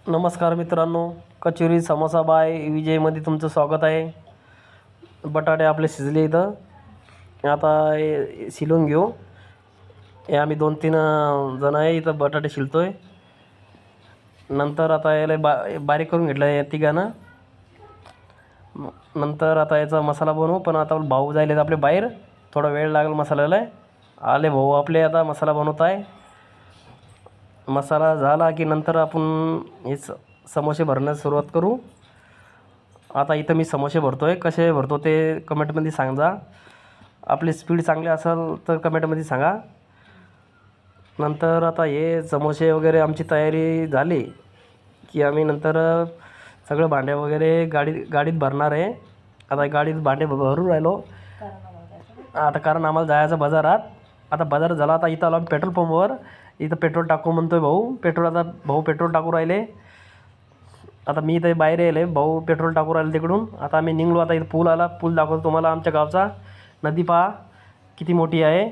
नमस्कार मित्रांनो, कचोरी समोसा बाय विजयमध्ये तुमचं स्वागत आहे. बटाटे आपले शिजले इथं. आता हे शिलून घेऊ. हे आम्ही 2-3 जण आहे इथं बटाटे शिलतोय. नंतर आता याला बारीक करून घेतलं आहे तिघांना. नंतर आता याचा मसाला बनवू. पण आता भाऊ जायले आपले बाहेर, थोडा वेळ लागेल मसाल्याला. आले भाऊ आपले, आता मसाला बनवत आहे. मसाला झाला की नंतर आपण हे समोसे भरण्यास सुरुवात करू. आता इथं मी समोसे भरतोय. कसे भरतो ते कमेंटमध्ये सांगा. आपली स्पीड चांगली असेल तर कमेंटमध्ये सांगा. नंतर आता हे समोसे वगैरे आमची तयारी झाली की आम्ही नंतर सगळं भांडे वगैरे गाडीत भरणार आहे. आता गाडीत भांडे भरून राहिलो आता, कारण आम्हाला जायचं बाजारात. आता बाजार झाला, आता इथं आलो पेट्रोल पंपवर. इथं पेट्रोल टाकू म्हणतोय भाऊ. भाऊ पेट्रोल टाकू राहिले. आता मी इथं बाहेर यायले, भाऊ पेट्रोल टाकू राहिले तिकडून. आता आम्ही निघलो. आता इथं पूल आला. पूल दाखवतो तुम्हाला आमच्या गावचा. नदी पहा किती मोठी आहे.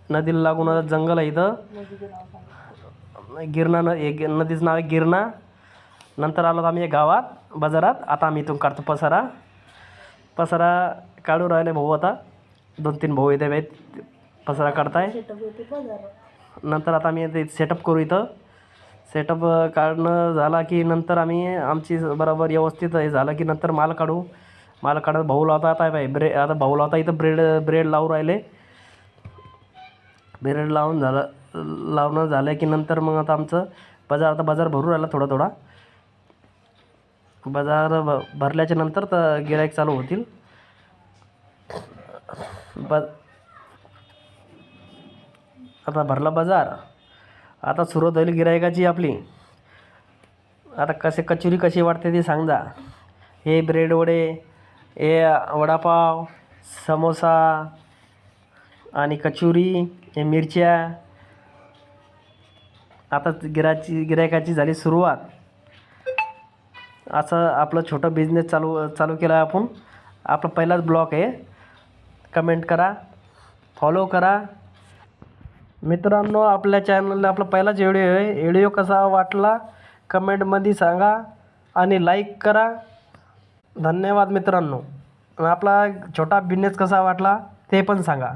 नदीला लागून जंगल आहे इथं. गिरणा नदीचं नाव आहे गिरणा. नंतर आलो आम्ही गावात बाजारात. आता आम्ही इथून काढतो पसारा काढू राहिले भाऊ. आता 2-3 भाऊ इथे पसारा काढताय. नंतर आता आम्ही ते सेटअप करू. इथं सेटअप काढणं झाला की नंतर आम्ही आमची बरोबर व्यवस्थित हे झालं की नंतर माल काढत भाऊ लावता. आता आता भाऊ लावता इथं ब्रेड लावून राहिले. ब्रेड लावणं झालं की नंतर मग आता आमचं बाजार भरू राहिला थोडा. बाजार भरल्याच्या नंतर तर गिऱ्हाईक चालू होतील. आता भरला बाजार. आता सुरुवात होईल गिऱ्हाईकाची आपली. आता कचोरी कशी वाटते ते सांगा. हे ब्रेड वडे, हे वडापाव, समोसा आणि कचोरी, हे मिरच्या. आता गिऱ्हाईकाची झाली सुरुवात. असं आपलं छोटं बिझनेस चालू केला आपण. आपला पहिलाच ब्लॉग आहे. कमेंट करा, फॉलो करा. मित्रांनो, आपल्या चॅनलला आपला पहिलाच व्हिडिओ आहे. व्हिडिओ कसा वाटला कमेंटमध्ये सांगा आणि लाईक करा. धन्यवाद मित्रांनो. आपला छोटा बिझनेस कसा वाटला ते पण सांगा.